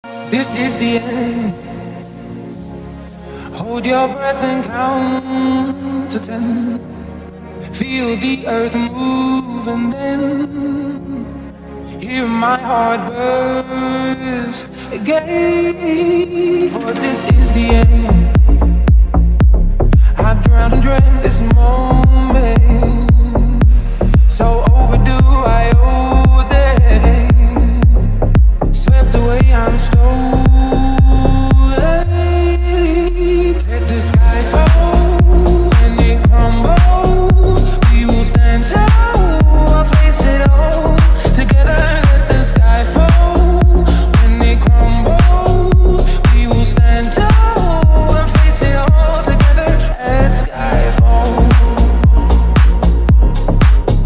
This is the end. Hold your breath and count to 10. Feel the earth move and then hear my heart burst again. For this is the end. I've drowned and dreamt this moment, so overdue I owe them. Swept away, I'm stolen. Let the sky fall when it crumbles. We will stand tall, I'll face it all together. Let the sky fall when it crumbles. We will stand tall and face it all together. Let sky fall.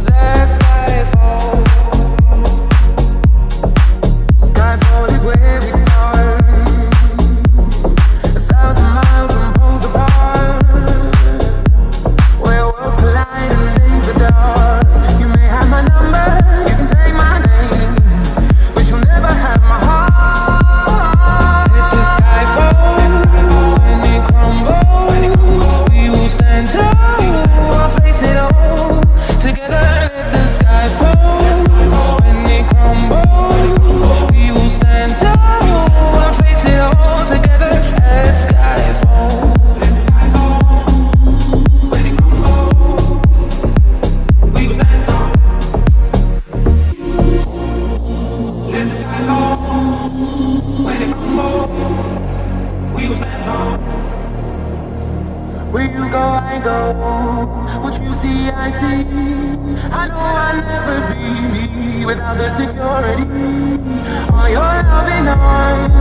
That sky fall. Skyfall is where we start. 1,000 miles and poles apart, where worlds collide and days are dark. You may have my number, you can take my name, but you'll never have my heart. Let the sky fall when it crumbles. We will stand tall, I'll face it all together. Let the sky fall when it crumbles. We will stand tall, I'll face it all together. Let sky fall. When it crumbles, we will stand tall. Let the sky fall. When it crumbles, we will stand tall. Where you go, I go. What you see, I see. I know I'll never be me without the security. All your loving arms